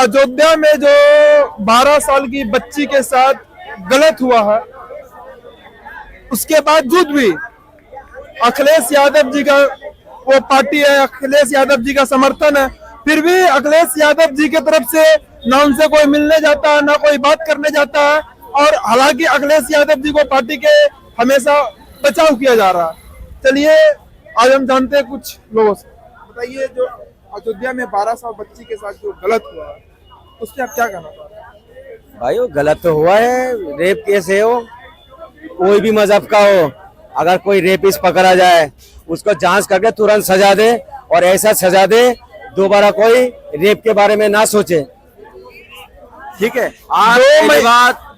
अयोध्या में जो 12 साल की बच्ची के साथ गलत हुआ है, उसके बावजूद भी अखिलेश यादव जी का वो पार्टी है, अखिलेश यादव जी का समर्थन है, फिर भी अखिलेश यादव जी की तरफ से ना उनसे कोई मिलने जाता है, ना कोई बात करने जाता है। और हालांकि अखिलेश यादव जी को पार्टी के हमेशा बचाव किया जा रहा है। चलिए आज हम जानते हैं कुछ लोगों से। बताइए, जो अयोध्या में 12 साल बच्ची के साथ जो गलत हुआ है, उससे आप क्या कहना चाहते हैं? भाई वो गलत तो हुआ है, रेप केस है वो, कोई भी मजहब का हो, अगर कोई रेपिस्ट पकड़ा जाए उसको जांच करके तुरंत सजा दे, और ऐसा सजा दे दोबारा कोई रेप के बारे में ना सोचे। ठीक है, आज के बाद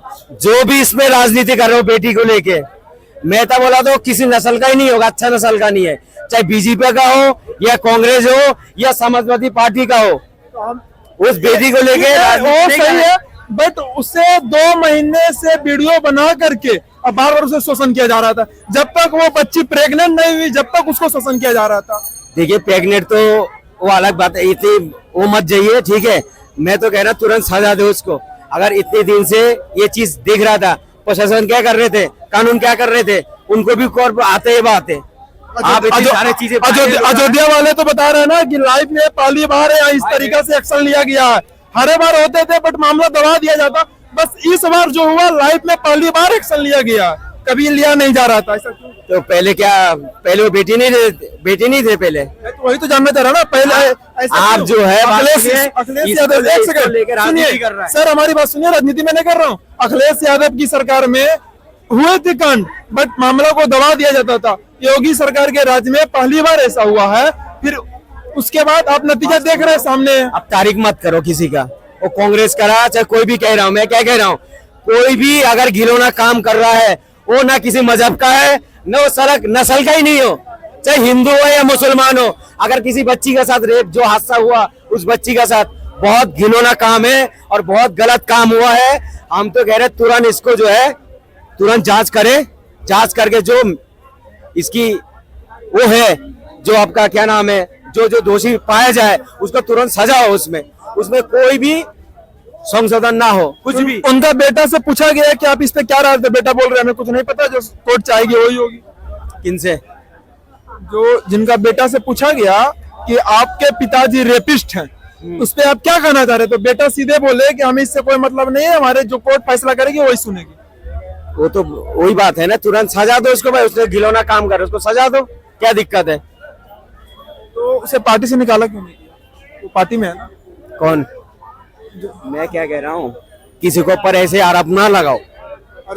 जो भी इसमें राजनीति कर रहे हो बेटी को लेके, मैं तो बोला तो किसी नस्ल का ही नहीं होगा, अच्छा नस्ल का नहीं है, चाहे बीजेपी का हो या कांग्रेस हो या समाजवादी पार्टी का हो, उस बेटी को लेके सही है। बट उसे 2 महीने से वीडियो बना करके अब बार बार उसे शोषण किया जा रहा था। जब तक वो बच्ची प्रेग्नेंट नहीं हुई, जब तक उसको शोषण किया जा रहा था। देखिए, प्रेग्नेंट तो वो अलग बात है, इतनी वो मत जाइए। ठीक है, मैं तो कह रहा तुरंत सजा दो उसको। अगर इतने दिन से ये चीज दिख रहा था, प्रशासन क्या कर रहे थे, कानून क्या कर रहे थे, उनको भी कोर्ट आते ही बात है। आप इतनी सारी चीजें अयोध्या वाले तो बता रहे हैं ना कि लाइफ में पहली बार इस तरीके से एक्शन लिया गया है। हर बार होते थे बट मामला दबा दिया जाता, बस इस बार जो हुआ लाइफ में पहली बार एक्शन लिया गया, कभी लिया नहीं जा रहा था। ऐसा क्यों? तो पहले क्या, पहले वो बेटी नहीं थे पहले, तो वही तो जानना चाह रहा ना। पहले आप जो है अखिलेश यादव, एक सेकंड सुनिए सर, हमारी बात सुनिए, राजनीति में नहीं कर रहा हूँ। अखिलेश यादव की सरकार में हुए थे कांड, बट मामला को दबा दिया जाता था। योगी सरकार के राज्य में पहली बार ऐसा हुआ है, फिर उसके बाद आप नतीजा देख रहे हैं सामने। अब तारीख मत करो किसी का, वो कांग्रेस करा चाहे कोई भी कह रहा हूँ, मैं क्या कह रहा हूँ, कोई भी अगर घिनौना काम कर रहा है वो ना किसी मजहब का है, न वो सड़क नस्ल का ही नहीं हो, चाहे हिंदू हो या मुसलमान हो। अगर किसी बच्ची के साथ रेप जो हादसा हुआ उस बच्ची के साथ, बहुत घिनौना काम है और बहुत गलत काम हुआ है। हम तो कह रहे तुरंत इसको जो है तुरंत जांच करे, जांच करके जो इसकी वो है, जो आपका क्या नाम है, जो दोषी पाया जाए उसको तुरंत सजा हो, उसमें कोई भी संशोधन ना हो, कुछ भी। उनका बेटा से पूछा गया कि आप इस पे क्या राय थे? बेटा बोल रहे हैं हमें कुछ नहीं पता, जो कोर्ट चाहेगी वही होगी। किनसे? जिनका बेटा से पूछा गया कि आपके पिताजी रेपिस्ट हैं, उस पे आप क्या कहना चाह रहे? तो बेटा सीधे बोले कि हमें इससे कोई मतलब नहीं है, हमारे जो कोर्ट फैसला करेगी वही सुनेगी। वो तो वही बात है ना, तुरंत सजा दो उसको भाई, उसने घिनौना काम कर, उसको सजा दो, क्या दिक्कत है? तो उसे पार्टी से निकाला क्यों नहीं? वो पार्टी में है ना। कौन? मैं क्या कह रहा हूँ, किसी को ऊपर ऐसे आरोप ना लगाओ,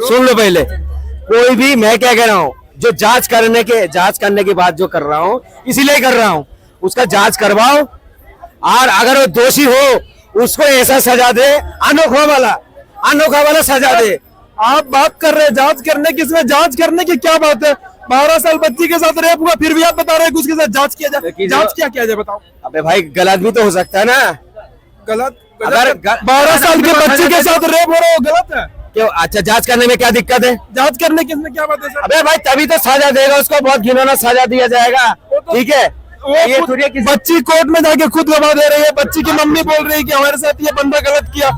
सुन लो पहले। कोई भी, मैं क्या कह रहा हूँ, जो जांच करने के बाद जो कर रहा हूँ, इसीलिए कर रहा हूँ, उसका जांच करवाओ, और अगर वो दोषी हो उसको ऐसा सजा दे, अनोखा वाला सजा दे। आप बात कर रहे हैं जांच करने की, इसमें जांच करने की क्या बात है? 12 साल बच्ची के साथ रेप हुआ, फिर भी आप बता रहे हैं कि उसके साथ जांच किया जाए। जांच क्या किया जाए बताओ? अबे भाई, गलत भी तो हो सकता है ना। गलत अगर 12 साल के बच्चे के साथ रेप हो रहा है, गलत है क्यों? अच्छा, जांच करने में क्या दिक्कत है? जांच करने की इसमें क्या बात है सर? अबे भाई, तभी तो सजा देगा उसको, बहुत घिनौना सजा दिया जाएगा। ठीक है, ये थोड़ी बच्ची कोर्ट में जाके खुद गवाह दे रही है, बच्ची की मम्मी बोल रही है कि हमारे साथ ये बंदा गलत किया,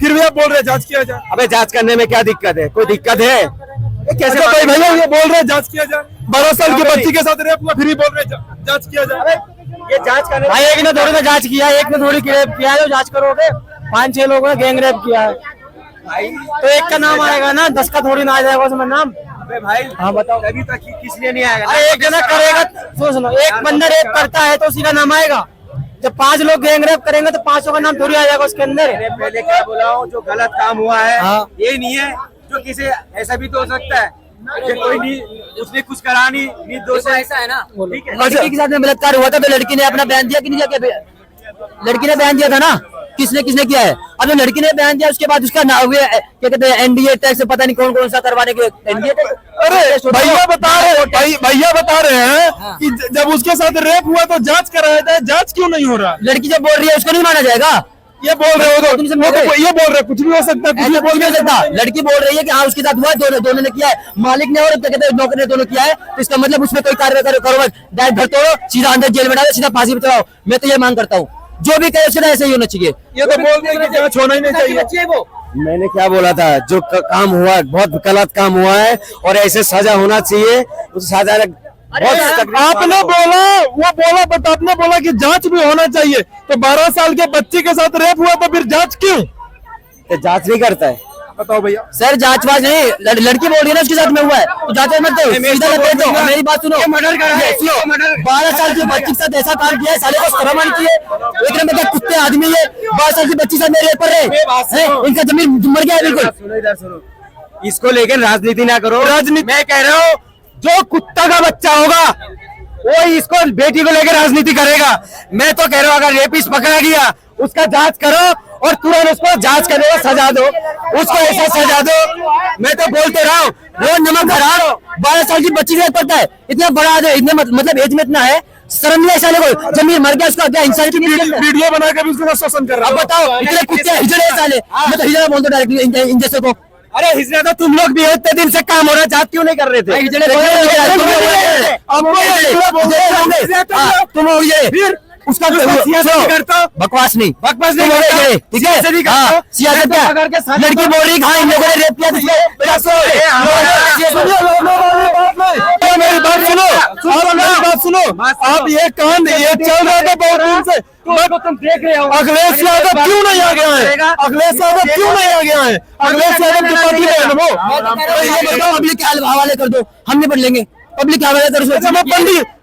फिर भी आप बोल रहे हैं जांच किया जाए। अबे जांच करने में क्या दिक्कत है? कोई दिक्कत है? कैसे भाई भैया ये बोल रहे हैं जांच किया जाए? 12 साल की बच्ची के साथ रेप हुआ, फिर भी बोल रहे हैं जांच किया जाए। ये जांच करने भाई, एक ने थोड़ी ना जांच किया, एक ने थोड़ी रेप किया है, जांच करोगे? 5-6 लोगों ने गैंग रेप किया है भाई, तो एक का नाम आएगा ना, 10 का थोड़ी ना आ जाएगा उसमें नाम। अबे भाई, हाँ बताओ, अभी तक किसलिए नहीं आएगा? एक जना करेगा, सुनो, एक बंदा रेप करता है तो उसी का नाम आएगा। जब 5 लोग गैंग रेप करेंगे तो 5 का नाम थोड़ी आ जाएगा उसके अंदर। पहले क्या बोला हूँ, जो गलत काम हुआ है, हाँ, ये नहीं है जो किसी, ऐसा भी तो हो सकता है कि कोई नहीं, उसने कुछ करा नहीं, निर्दोष है, ऐसा है ना। लड़की के साथ में बलात्कार हुआ था तो लड़की ने अपना बयान दिया कि नहीं दिया? लड़की ने बयान दिया था ना, किसने किया है? अब लड़की ने बयान दिया, उसके बाद उसका नाम क्या कहते हैं, एनडीए टैक्स, पता नहीं कौन सा करवाने के एनडीए टैक्स। अरे भैया बता रहे हैं कि जब उसके साथ रेप हुआ तो जांच कराया जाए, जांच क्यों नहीं हो रहा? लड़की जब बोल रही है उसको नहीं माना जाएगा? ये बोल रहे हो तो ये बोल रहे, कुछ भी हो सकता है, कुछ भी बोल नहीं सकता। लड़की बोल रही है कि हाँ उसके साथ हुआ, दोनों ने किया है, मालिक ने और क्या कहते हैं नौकर ने दोनों किया है, तो इसका मतलब उसमें कोई कार्य करो, डायरेक्ट घर तोड़ो, सीधा अंदर जेल में डालो, सीधा फांसी पे चढ़ाओ। मैं तो ये मांग करता हूँ, जो भी करे उसके साथ ऐसे ही होना चाहिए। ये तो बोल रहे हैं कि जांच होना ही नहीं चाहिए। वो मैंने क्या बोला था, जो काम हुआ बहुत गलत काम हुआ है और ऐसे सजा होना चाहिए। उस सजा आपने बोला, वो बोला, बट आपने बोला कि जांच भी होना चाहिए। तो 12 साल के बच्ची के साथ रेप हुआ तो फिर जांच क्यों? जांच नहीं करता है। बताओ भैया। सर जांचवाज नहीं, लड़की बोल रही है ना उसके साथ में हुआ है तो जांच मत दो, सीधा लपेट दो। मेरी बात सुनो, 12 साल की बच्ची के साथ ऐसा काम किया है, साले को शर्म की है। एक नंबर के कुत्ते आदमी है, 12 साल की बच्ची के साथ मेरे पर रहे, इनका जमीन मर गया है बिल्कुल। सुनो, इसको लेकर राजनीति ना करो। राजनीति मैं कह रहा हूँ, जो कुत्ता का बच्चा होगा वो इसको बेटी को लेकर राजनीति करेगा। मैं तो कह रहा हूँ, अगर रेपिस्ट पकड़ा गया उसका जांच करो और तुरंत उसको जांच करने का सजा दो, उसको ऐसा सजा दो। मैं तो बोलते रहा हूँ, वो नमक हराम 12 साल की बच्ची से पड़ता है, इतना बड़ा है, इतने मतलब एज में इतना है, शर्म नहीं है साले को। जमीन मर गया उसका, क्या इंसान की वीडियो बना के भी उसका शोषण कर रहा अब है। बताओ, इतने कुत्ते हिजड़े हैं साले। मैं तो हिजड़ा बोल दो डायरेक्टली इन जैसे को। अरे हिजड़ा तो तुम लोग भी हो, इतने दिन से काम हो रहा है, जांच क्यों नहीं कर रहे थे? तुम हो ये उसका बकवास नहीं, बकवास नहीं ठीक है। सियासत क्या, लड़की बोल रही हाँ इन लोगों ने रेप किया मेरी बात सुनो, आप मेरी बात सुनो। आप ये कांड ये चल रहा था बहुत दिन से, तुम देख रहे हो। अखिलेश यादव क्यों नहीं आ गया है? अखिलेश यादव क्यों नहीं आ गया है? अखिलेश यादव की पार्टी में है ना वो। पब्लिक के हवाले कर दो, हम निपट लेंगे। पब्लिक के हवाले कर दो।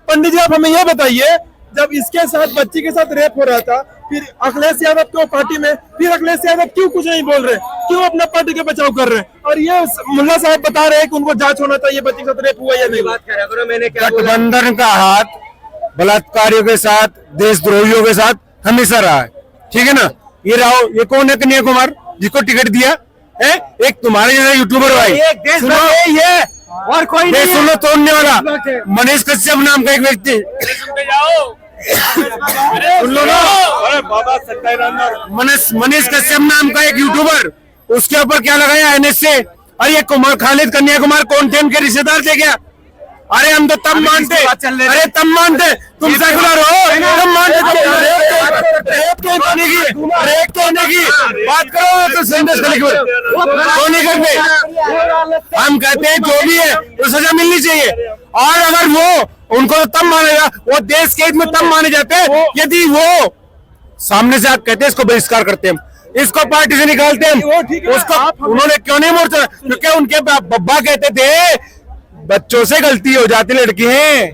पंडित जी आप हमें ये बताइए, जब इसके साथ बच्ची के साथ रेप हो रहा था, फिर अखिलेश यादव क्यों पार्टी में, फिर अखिलेश यादव क्यों कुछ नहीं बोल रहे, क्यों अपना पार्टी का बचाव कर रहे हैं? और ये मुल्ला साहब बता रहे हैं कि उनको जांच होना चाहिए, बच्ची के साथ रेप हुआ या नहीं। बात करा करो, मैंने क्या गठबंधन का हाथ बलात्कारियों के साथ, देशद्रोहियों के साथ हमेशा रहा है, ठीक है ना। ये रहो, ये कौन है कन्या कुमार जिसको टिकट दिया है? एक तुम्हारे जैसा यूट्यूबर भाई, सुनो ये और कोई नहीं सुनो तोड़ने वाला मनीष कश्यप नाम का एक व्यक्ति, सुन लो ना, मनीष कश्यप नाम का एक यूट्यूबर, उसके ऊपर क्या लगाया NSA। अरे ये कुमार खालिद कन्या कुमार कौन थे, उनके रिश्तेदार थे क्या? अरे हम तो तब मानते, अरे तब मानते, तुम सेकुलर हो, तब मानते। रेप कहने की बात करो तो संदेश नहीं करते। हम कहते हैं जो भी है तो सजा मिलनी चाहिए। और अगर वो उनको तो तब मानेगा, वो देश के हित में तब माने जाते हैं यदि वो सामने से आप कहते हैं इसको बहिष्कार करते हैं, इसको पार्टी से निकालते हैं। उसको उन्होंने क्यों नहीं मोर्चा, क्योंकि उनके बब्बा कहते थे बच्चों से गलती हो जाती, लड़की है,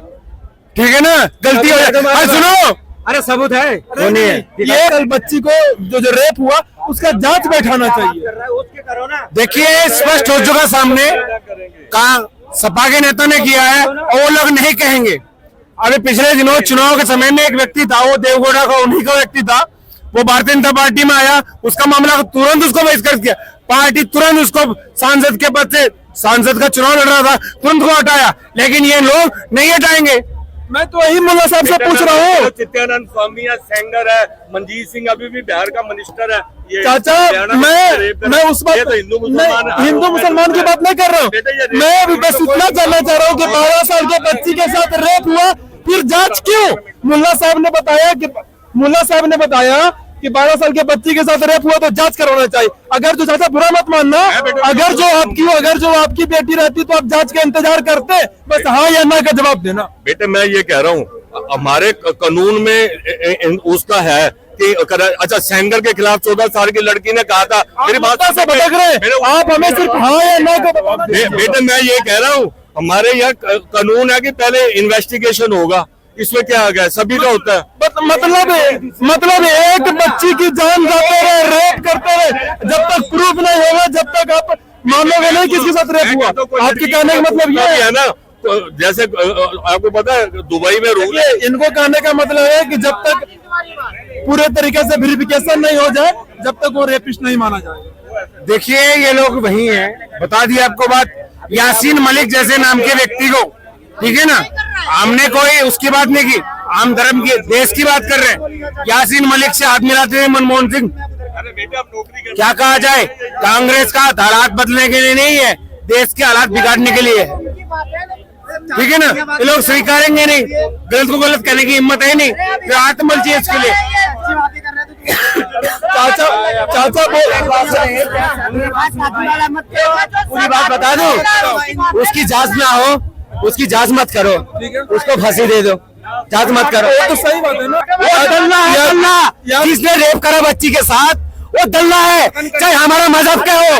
ठीक है ना, गलती हो जाती। अरे सुनो, अरे सबूत है, ये कल बच्ची को जो रेप हुआ उसका जांच बैठाना चाहिए। देखिए स्पष्ट हो चुका सामने, कहा सपा के नेता ने किया है और वो लोग नहीं कहेंगे। अभी पिछले दिनों चुनाव के समय में एक व्यक्ति था, वो देवगौड़ा का उन्हीं का व्यक्ति था, वो भारतीय जनता पार्टी में आया, उसका मामला तुरंत उसको बहिष्कार किया, पार्टी तुरंत उसको सांसद के पद से, सांसद का चुनाव लड़ रहा था, तुरंत को हटाया। लेकिन ये लोग नहीं हटाएंगे। मैं तो वही मुल्ला साहब से पूछ रहा हूँ। चित्यानंद स्वामी है, सेंगर है, मनजीत सिंह अभी भी बिहार का मिनिस्टर है। ये चाचा मैं उस बात हिंदू मुसलमान की बात नहीं कर रहा हूँ, मैं बस इतना जानना चाह रहा हूँ कि 12 साल के बच्ची के साथ रेप हुआ, फिर जांच क्यों? मुल्ला साहब ने बताया कि 12 साल के बच्ची के साथ रेप हुआ तो जांच करवाना चाहिए। अगर जो चाचा बुरा मत मानना, अगर जो आपकी बेटी रहती तो आप जांच का इंतजार करते, बस हाँ या ना का जवाब देना। बेटे मैं ये कह रहा हूँ, हमारे कानून में उसका है कि अच्छा सेंगर के खिलाफ 14 साल की लड़की ने कहा था, मेरी बात से भटक रहे, आप हमें सिर्फ हाँ या ना का बताना। बेटे मैं ये कह रहा हूँ, हमारे यहाँ कानून है कि पहले इन्वेस्टिगेशन होगा, इसमें क्या आ गया, सभी का होता है। मतलब एक बच्ची की जान जाते रहे, रेप करते रहे, जब तक प्रूफ नहीं होगा, जब तक आप मानोगे नहीं किसके साथ रेप हुआ। आपके कहने का मतलब ये है ना, तो जैसे आपको पता है दुबई में रूल है, इनको कहने का मतलब है कि जब तक पूरे तरीके से वेरिफिकेशन नहीं हो जाए, जब तक वो रेपिस्ट नहीं माना जाए। देखिए ये लोग वही हैं, बता दिया आपको बात, यासीन मलिक जैसे नाम के व्यक्ति को, ठीक है ना, हमने कोई उसकी बात नहीं की, आम धर्म की, देश की बात कर रहे हैं। यासीन मलिक से हाथ मिलाते हुए मनमोहन सिंह, क्या कहा जाए, कांग्रेस का हालात बदलने के लिए नहीं है, देश के हालात बिगाड़ने के लिए, ठीक है ना। ये लोग स्वीकारेंगे नहीं, गलत को गलत कहने की हिम्मत है नहीं, तो आत्मबल चाहिए इसके लिए। चाचा चाचा पूरी बात बता दो, उसकी जांच ना हो, उसकी जांच मत करो, उसको फांसी दे दो, जांच मत करो। वो तो सही बात है ना। वो दल्ला है, दल्ला जिसने रेप करा बच्ची के साथ, वो दल्ला है, चाहे हमारा मजहब क्या हो,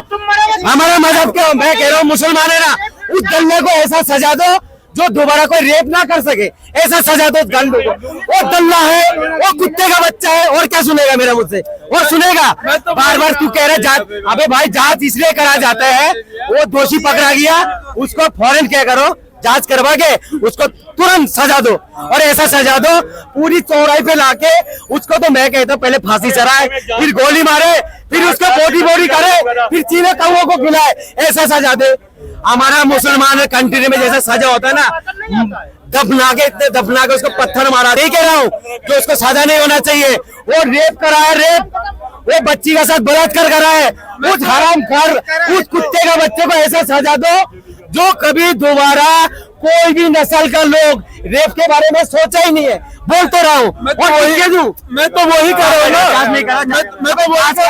हमारा मजहब क्या हो। मैं कह रहा हूँ मुसलमान है ना, उस दल्ले को ऐसा सजा दो जो दोबारा कोई रेप ना कर सके, ऐसा सजा दो गंदे को। वो दल्ला है, वो कुत्ते का बच्चा है, और क्या सुनेगा मेरा मुझसे, और सुनेगा। बार बार तू कह रहा जांच, अबे भाई जांच इसलिए करा जाता है, वो दोषी पकड़ा गया, उसको फौरन क्या करो, जांच करवा के उसको तुरंत सजा दो, और ऐसा सजा दो पूरी चौड़ाई पे लाके उसको। तो मैं कहता हूँ पहले फांसी चढ़ाए, फिर गोली मारे, फिर उसको बोटी करे, फिर चीने कौओं को खिलाए, ऐसा सजा दे। हमारा मुसलमान कंट्री में जैसा सजा होता है ना, दफना के उसको पत्थर मारा, नहीं कह रहा हूँ कि उसको सजा नहीं होना चाहिए। वो रेप करा है, रेप, वो बच्ची के साथ बलात्कार करा है, उस हराम कर, उस कुत्ते का बच्चे को ऐसा सजा दो जो कभी दोबारा कोई भी नस्ल का लोग रेप के बारे में सोचा ही नहीं है। बोल तो रहा हूँ, मैं तो वही कर रहा हूँ ना, मैं तो वही कर रहा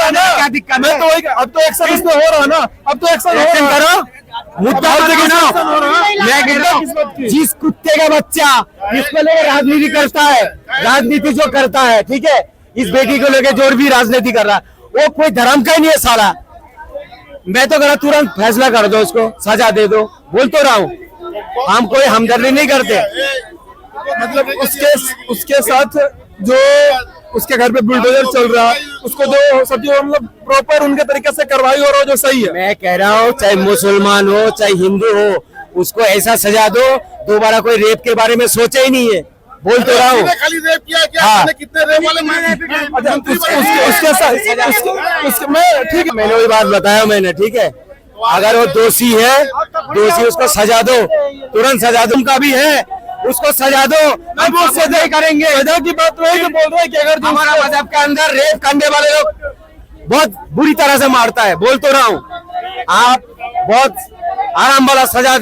हूँ ना, क्या दिक्कत मैं तो वही। अब तो एक्शन इसमें हो रहा है ना, अब तो एक्शन हो रहा है। करो, मुद्दा मैं कहता हूँ जिस कुत्ते का बच्चा इसको लेकर राजनीति करता है, राजनीति जो करता है, ठीक है, इस बेटी को लेकर जो भी राजनीति कर रहा है, वो कोई धर्म का ही नहीं है साला। मैं तो कह रहा तुरंत फैसला कर दो, उसको सजा दे दो। बोल तो रहा हूँ, हम कोई हमदर्दी नहीं करते। मतलब उसके साथ जो उसके घर पे बुलडोजर चल रहा है, उसको जो सब जो मतलब प्रॉपर उनके तरीके से कार्रवाई हो रहा है, जो सही है। मैं कह रहा हूँ चाहे मुसलमान हो चाहे हिंदू हो, उसको ऐसा सजा दो दोबारा कोई रेप के बारे में सोचे ही नहीं है। बोल तो रहा हूँ, खाली रेप किया क्या? हाँ। कितने रेप वाले अच्छा, उसके साथ मैं ठीक है, मैंने वही बात बताया मैंने, ठीक है। अगर वो दोषी है, दोषी उसको सजा दो, तुरंत सजा दो। उनका भी है, उसको सजा दो, हम वो सजा करेंगे। सजा की बात वही तो बोल रहे हैं कि अगर हमारा मजहब के अंदर रेप करने वाले लोग बहुत बुरी तरह से मारता है। बोल तो रहा हूँ, आप बहुत आराम वाला सजा दे।